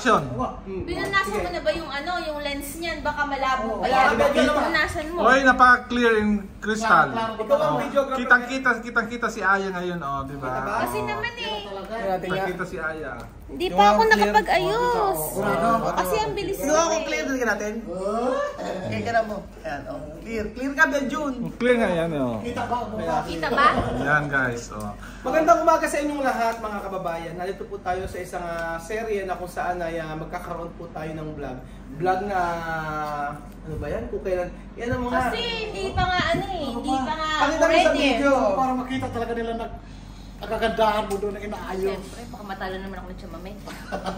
action. Pinunasan mo na ba yung ano, yung lens niyan? Baka malabo pa yan. Pinunasan mo. Oy, napaka-clear in crystal. Ikaw ang videographer. Kitang-kita si Aya ngayon, oh, di ba? Kasi naman eh. Kitang-kita si Aya. Hindi pa ako nakapag-ayos. Kasi ang bilis Ito ako clear talaga natin. Kaya ka na mo. Ayan, oh. Clear. Clear ka, Benjun. Clear nga yan, oh. Kita ba? Yan, guys, oh. Magandang umaga sa inyong lahat, mga kababayan. Nandito po tayo sa isang serye na kung saan ay magkakaroon po tayo ng vlog. Vlog na, ano ba yan? Kung kailan, yan ang mga... Kasi hindi pa nga ano eh. Hindi pa nga Pakita mo sa video. Para makita talaga nila nagkagandahan mo doon na inaayos. Siyempre, baka matalo naman ako ng chamamay.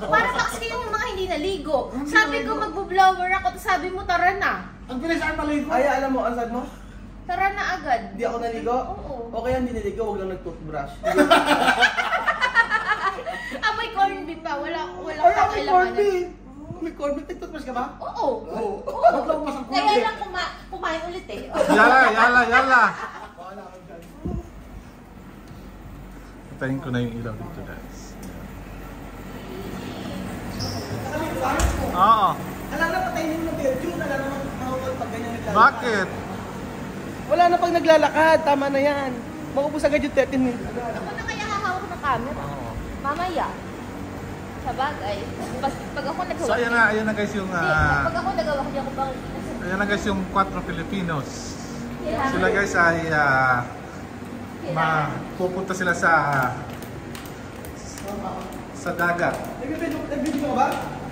Para kasi yung mga hindi naligo. Sabi ko magbo-blower ako, sabi mo tara na. Ang bilis ay maligo. Ay, alam mo, ang sabi mo? Tara na agad. Hindi ako naligo? Oo. O kaya hindi naligo, huwag lang nag-toothbrush. May corned beef pa. Wala Ay, ako may corned beef. May corned beef, nag-toothbrush ka ba? Oo. Ba't lang masang Kaya kulay? lang kumain ulit eh. Yala. Patayin ko na yung ilaw dito, guys. Oo. Alam na patayin mo ng Benjun, alam na mahukol pag ganyan naglalakad. Bakit? Wala na pag naglalakad, tama na yan. Maubos agad yung 13 minutes. Ako na kaya hahawak ng camera. Mamaya. Sa bagay. Pag ako nagawa. So, ayan na guys yung... Pag ako nagawa, hindi ako bang... ayan na guys yung 4 Filipinos. Sila guys ay... pupunta sila sa dagat. Nag-video ka ba?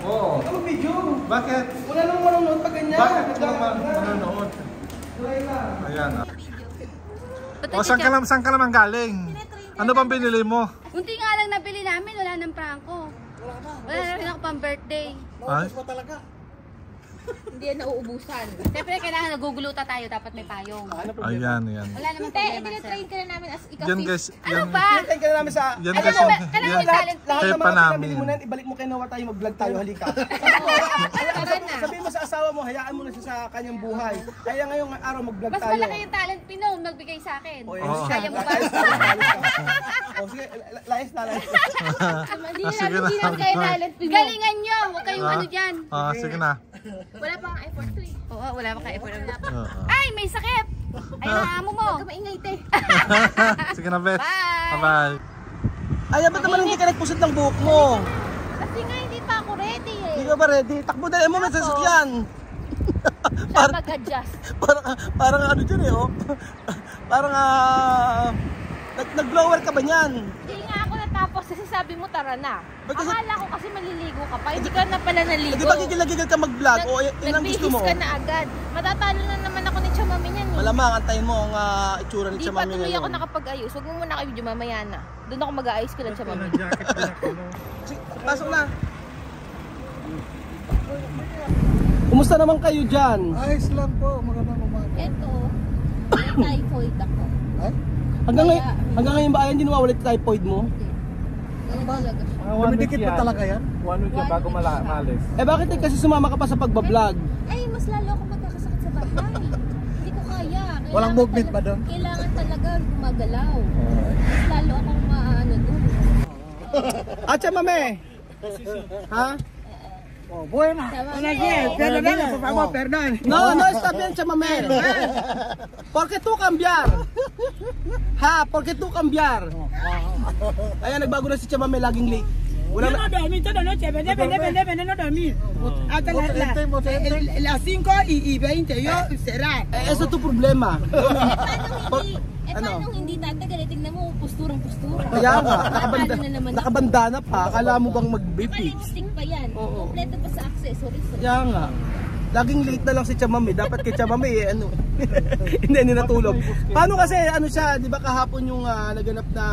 Oo. Ikaw mag-video. Bakit? Wala nang manonood pag ganyan. Bakit walang manonood? Ayan. O, saan ka naman galing? Ano bang binili mo? Kunti nga lang nabili namin, wala nang prangko. Wala na rin ako pang birthday. Ay? Pa talaga. Hindi yan nauubusan. Siyempre, kailangan naguguluta tayo, dapat may payong. Ayan. Wala naman Hindi, problema, tinitrain ka na namin as Yan ika-fish. guys. Ano Yan, ba? Thank you namin sa... yan Ano guys ba? yung... Kailangan yan. may talent Lahat ng Kaya pa mga namin. pinabili mo na yan, ibalik mo kay Noah tayo, mag-vlog tayo, halika. Tara na. Sabihin mo sa asawa mo, hayaan mo na siya sa kanyang buhay. Kaya ngayong araw mag-vlog Mas tayo. malaki yung talent, Pinong, nagbigay sa akin. O, Oo. Kaya mo ba? O sige, layas na. Hindi sige namin na. kayo talent, Pinong. Galingan nyo, huwag kayong ano dyan. Sige na. Wala pang effort to eh. Oo, wala pa kayo. Oo. Ay, may sakit! Ay, naamo mo. Huwag ka maingay te. Sige na, Beth. Bye! Bye-bye. Ay, ba't naman hindi ka nagpusit ng buhok mo? Kasi nga hindi pa ako ready eh. Hindi ka ba ready? Takbo dali mo, may sasakyan. Siya mag-adjust. Parang ano dyan eh, oh. Parang nag-blower ka ba niyan? Hindi nga ako natapos kasi sabi mo tara na. Ba't kasi- Akala ko kasi maliligo ka pa. Hindi ka na pala naligo. Hindi ba gigil-gigil ka mag-vlog? O yun ang gusto mo? Nagbihis ka na agad. Matatalo na naman ako ni Chamami niyan eh. Malamang, antayin mo ang itsura ni Hindi pa Chamami tuloy ako ngayon. nakapag-ayos. Huwag mo muna kayo video mamaya na. Doon ako mag-aayos kila Chamami. Sige, pasok na. Kumusta naman kayo dyan? Ayos lang po, magandang umaga. Eto, may typhoid ako. Ay? Hanggang ngayon ba hindi nawawala yung typhoid mo? Ano talaga siya? Dumidikit pa talaga yan? 1 week bago malis. Eh bakit kasi sumama ka pa sa pagbablog? Ay, mas lalo ako magkakasakit sa bahay. Hindi ko kaya. Walang movement ba doon? Kailangan talaga gumagalaw. Mas lalo akong maano doon. Chamame! Ha? Oh, buena. Perdón. No, está bien, Chamame. Porque tú cambiar. Ha, porque tú cambiar. Ayan, nagbago na si Chamame, laging late. Wala na. Dormir toda noche, vende, no dormir. Hasta las 5 y 20, yo será. Eso tu problema. Paano hindi tatagal? Tingnan mo, posturang-postura. Kaya nga, naman nakabandana pa. Akala mo bang mag-BP? lipstick pa yan. Oo. Kompleto pa sa accessories. Kaya nga. Laging late na lang si Chamame. Dapat kay Chamame, hindi natulog. Paano kasi, siya, di ba kahapon yung naganap na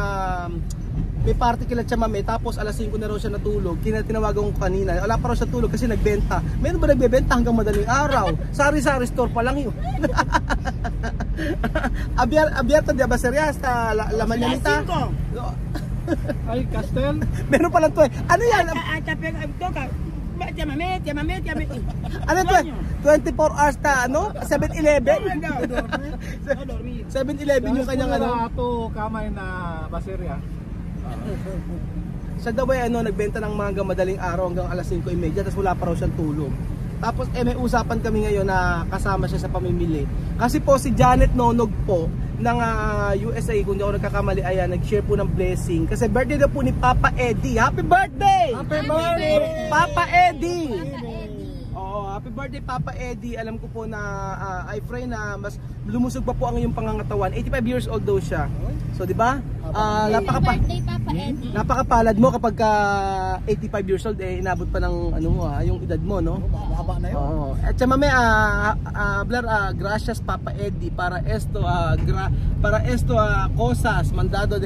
may party kila Chamame, tapos alas 5 na raw siya natulog. Tinawagan ko kanina, wala pa raw siya tulog kasi nagbenta. Meron ba nagbebenta hanggang madaling araw? Sari-sari store pa lang yun. Abierto de abaseria hasta la mañanita. Ay, Castel? Meron pa lang to eh. Ano yan? Llámame. Ano to eh? 24 hours ta, 7-Eleven? 7-Eleven yung kanyang Ito kamay na baserya. Siya daw ay nagbenta ng mangga madaling araw hanggang alas 5:30 tapos wala pa raw siyang tulog. Tapos may usapan kami ngayon na kasama siya sa pamimili. Kasi po si Janet Nonog po ng USA, kung di ako nagkakamali, ayan, nag-share po ng blessing. Kasi birthday daw po ni Papa Eddie. Happy birthday! Happy birthday! Papa Eddie! Oo, happy birthday Papa Eddie. Alam ko po na I pray na mas lumusog pa po ang iyong pangangatawan. 85 years old daw siya. So, di ba? Birthday, Papa Eddie. Napakapalad mo kapag 85 years old inabot pa ng yung edad mo, no? Mahaba na yun. Oo. At siya mami, gracias Papa Eddie para esto cosas mandado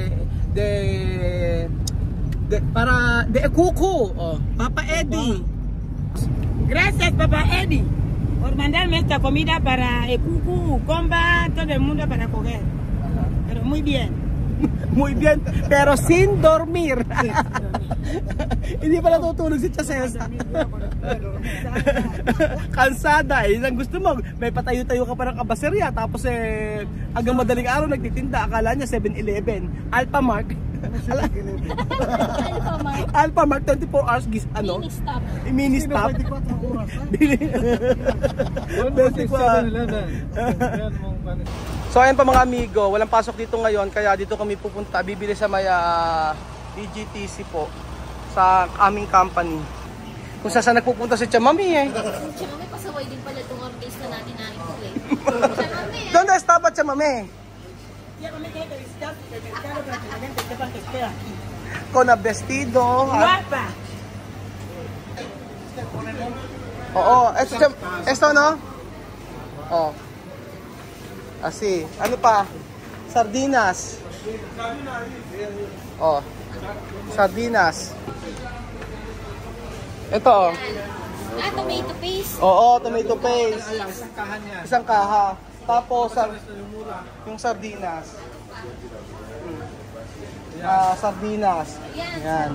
para de Cucu. Oh, Papa Eddie. Gracias, Papa Eddie, por mandarme esta comida para el cucu, comba, todo el mundo para comer. Pero muy bien. Muy bien, pero sin dormir. Hindi pala tutulog si Chasesa. Kansada, ang gusto mo, may patayo-tayo ka pa ng kabaserya, tapos hanggang madaling araw nagtitinda, akala niya 7-Eleven, Alphamart. Alphamart 24 hours mini stop. So ayun pa mga amigo, walang pasok dito ngayon kaya dito kami pupunta, bibili sa may DGTC po sa aming company. Kung saan nagpupunta si Chamami Chamami, pasaway din pala itong artista natin na ito eh. Chamami eh. ¿Dónde estaba Chamami? Con el vestido. Guapa. Oo, esto no? Oh. Así. Ano pa? Sardinas. Oh. Sardinas. Ito. Tomato paste. Oo, tomato paste. Isang kaha. Tapos yung sardinas. Sardinas. Yan.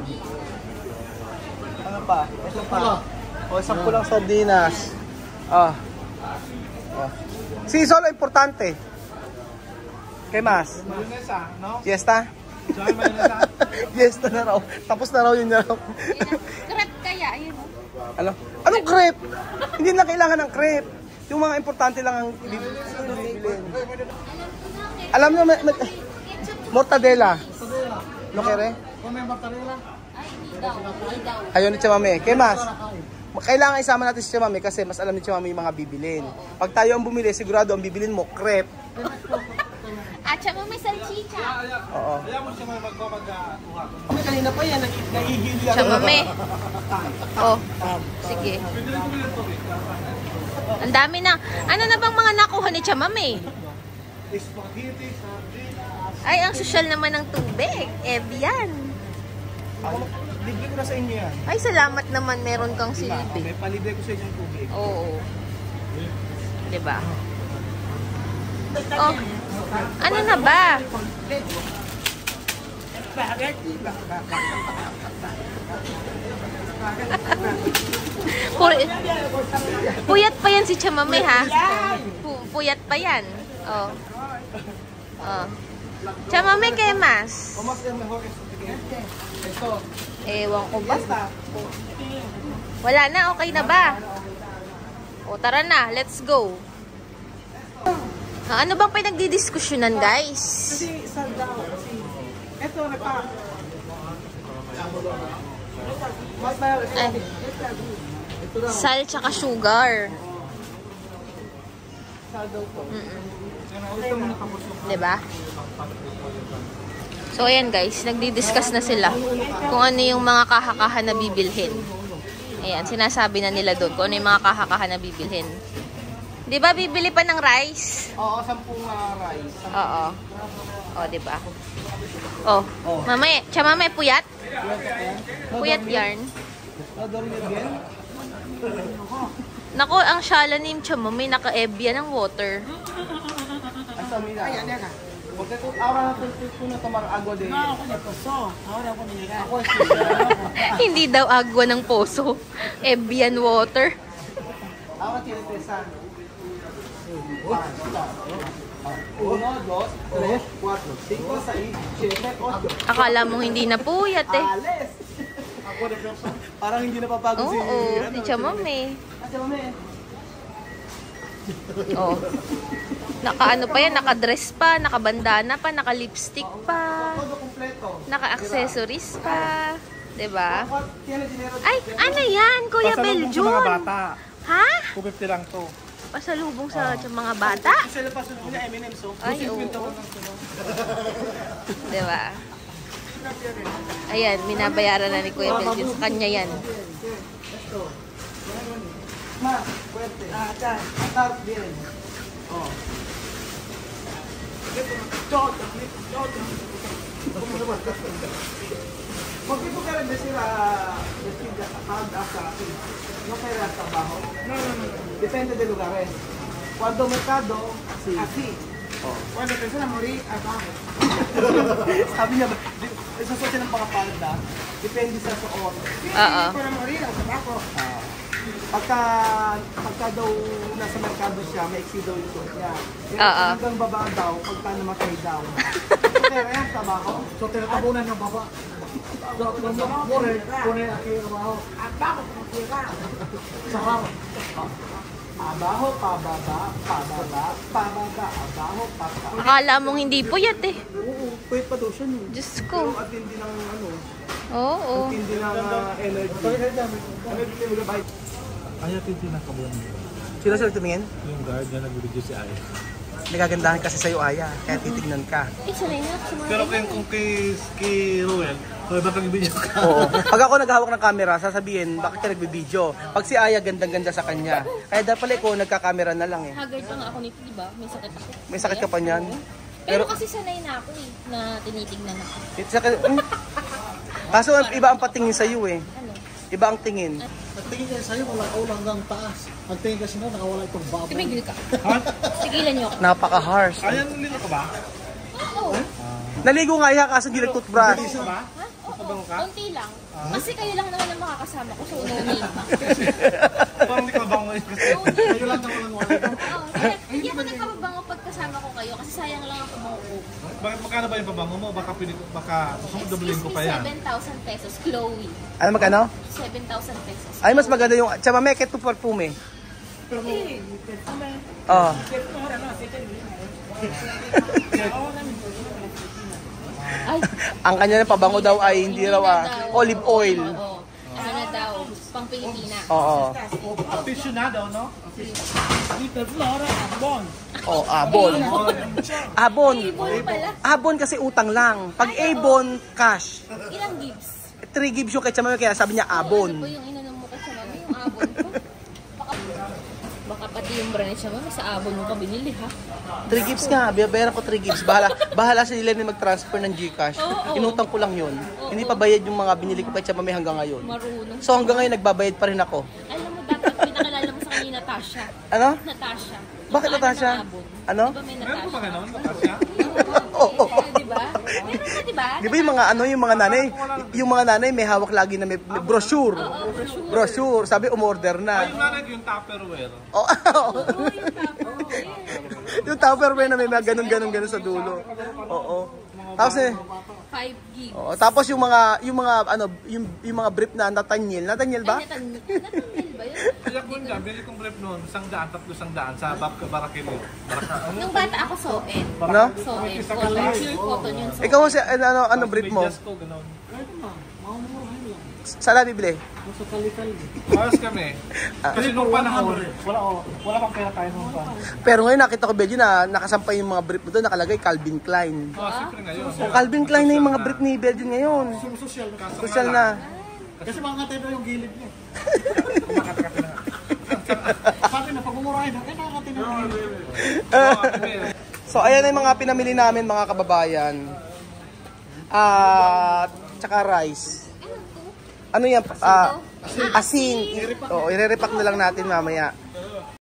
Ano pa? Ito pa. O, 10 lang sardinas. Sí, solo importante. ¿Qué más? Mayonesa, no? Fiesta? Diyan mayonesa. Fiesta na raw. Tapos na raw yun na raw. Crepe kaya, ayun o. Ano? Anong crepe? Hindi na kailangan ng crepe. Yung mga importante lang ang bibilin. Alam nyo, mortadela. No kere? Kung may mozzarella, Ay, hindi daw. Ayaw ni Chamami. ¿Qué más? Kailangan isama natin si Chamami kasi mas alam ni Chamami yung mga bibilin. Pag tayo ang bumili, sigurado ang bibilin mo, crepe. At Chamami, salchicha. Oo. Kaya mo siya magkuha. Kanina pa yan, nahihili ako. Chamami. Oh, sige. Ang dami na. Ano na bang mga nakuha ni Chamami? Spaghetti, sardinas. Ay, ang sosyal naman ng tubig. Evian. Libre ko na sa inyo yan. Ay, salamat naman. Meron kang silbi. May palibre ko sa inyong tubig. Oo. Diba? Oh. Ano na ba? Puyat pa yan si Chamami, ha? Puyat pa yan. Oh. Oh. Chamami, ¿qué más? Ewan ko ba? Wala na, okay na ba? O tara na, let's go. Ano bang pinagdidiskusyonan, guys? Kasi sal daw. Kasi eto na pa. Sal tsaka sugar. Sal daw po. Diba? So ayan guys, nagdi-discuss na sila kung ano yung mga kahakahan na bibilhin. Ayan, sinasabi na nila doon kung ano yung mga kahakahan na bibilhin. Diba bibili pa ng rice? Oo, 10 rice. Oo. O, diba? Oh, mamay, Chamami, puyat? Puyat yarn. Nako, ang shala ni Chamami, naka-ebya ng water. Asa mira. Porque ahora no tomar agua de... No, de pozo. Ahora voy a llegar. Hindi daw agwa ng poso. Evian water. Ahora tiene 3 años. 1, 2, 3, 4, 5, 6, 7, 8. Akala mo hindi na puyat eh. Ales! Parang hindi napapagod si... Oo, si Chamame. Chamame. Oh. Naka-ano pa yan, naka-dress pa, naka-bandana pa, naka-lipstick pa, naka-accessories pa. Diba? Ay, ano yan, Kuya Beljun? Pasalubong sa mga bata. Ha? 250 lang to. Pasalubong sa mga bata? Sila pasalubong niya, M&M, so. Ay, oo. Diba? Ayan, minabayaran na ni Kuya Beljun. Sa kanya yan. Ma, fuerte. Atar, bien. Oh. Magkito ka rin sila hag-asa no kaya trabaho? No. Depende de lugares. Cuando mercado, así. Cuando pensa na morir, abajo. Sabi niya, isa sa ng pangapalda, depende sa suot. Oo. Para morir, abajo. Pagka daw nasa merkado siya, may exceed daw yung suot niya. Hanggang baba daw, pagka namatay daw. Pero yan, trabaho. So, tinatabunan ng baba. Pune aquí abajo. Abajo, como tierra. Sahar. Abaho, pababa, pababa, pababa, abaho, pababa. Akala mong hindi puyat eh. Oo, pwede pa daw siya nun. Diyos ko. At hindi ng ano, Oo. hindi ng energy. Energy level of height. Ayaw tintin na kabulan mo. Sino sila tumingin? Yung guard na nag-video si Aya. Nagagandahan kasi sa'yo, Aya. Kaya titignan ka. Eh, sanay na ako sa mga Pero ganyan. kung kay Ruel, baka nag-video ka. Oo. Pag ako naghahawak ng camera, sasabihin, bakit ka nagbibideo? Pag si Aya, gandang-ganda sa kanya. Kaya dapat pala ko, nagka-camera na lang eh. Haggard pa nga ako nito, di ba? May sakit ako. May sakit ka pa niyan? Pero kasi sanay na ako eh, na tinitignan ako. Kaso iba ang patingin sa'yo eh. Ano? Iba ang tingin. Nagtingin kayo sa'yo, wala ka hanggang taas. Ang tingin kasi na, nakawala itong baba. Tumigil ka. Tigilan niyo ako. Napaka-harsh. Ayan, nilito ka ba? Oo. Naligo nga iya kaso hindi nag-toothbrush. Ba? Oo. Konti lang. Kasi kayo lang naman ang makakasama ko, so no need. Parang hindi ka bango yun kasi. Kayo lang naman ang wala ito. Oo. Hindi ako nagpapabango pag kasama ko kayo kasi sayang lang ang pabango ko. Bakit magkano ba yung pabango mo? Baka susunod ko pa yan. 7,000 pesos, Chloe. Ano magkano? 7,000 pesos. Ay, mas maganda yung chamame kahit to perfume. Oh. Ay, Ang kanya ng pabango daw ay hindi raw olive oil. oo. Ano na daw, pang Pilipina. Oo. Aficionado, no? Oh, abon. Abon. Ibon pala. Abon kasi utang lang. Pag abon, cash. Ilang gigs? 3 gives yung kay chamame kaya sabi niya Ano abon. ba yung inanong mo kasi mami, yung abon ko? Baka pati yung brand siya mami, sa abon mo ka binili ha? 3 gives nga, bayaran ko 3 gives. Bahala sila na mag-transfer ng GCash. Oo. Inutang ko lang yun. Hindi pa bayad yung mga binili ko kay chamame hanggang ngayon. Marunong. So hanggang ngayon nagbabayad pa rin ako. Alam mo, dapat pinakilala mo sa kanya Natasha. Ano? Natasha. Bakit Yung Natasha? ng abon. Ano? Di ba may Meron ko ba Natasha? gano'n? Natasha? Oo. Di ba? Meron ka, di ba? Di ba yung mga ano, yung mga nanay may hawak lagi na may brochure. Brochure, sabi umorder na. Yung nanay yung Tupperware. Oh, yung Tupperware na may mga ganun sa dulo. Oo. Tapos 5 gigs. tapos yung mga brief na Nathaniel ba? Ay, Nathaniel ba yun? Kaya ko dyan, bili kong brief noon, 100, 300 sa Barakil. Nung bata ako, Soen. Ano? Soen. Pure cotton yun. Soen. Ikaw si ano brief mo? Just ko, gano'n. Saan na bibili? Ayos kami. Kasi nung panahon, wala pang pera tayo nung panahon. Pero ngayon nakita ko Benji na nakasampay yung mga brief mo doon, nakalagay Calvin Klein. Siyempre ngayon. O Calvin Klein na yung mga brief ni Belgian ngayon. Social. Social na. Kasi mga tayo yung gilid niya. Sabi na, pag umurahin na, kaya nakakatin na yung gilid. So ayan na yung mga pinamili namin mga kababayan. Tsaka rice. Ano yan? Asin. Oo, i-repack na lang natin mamaya.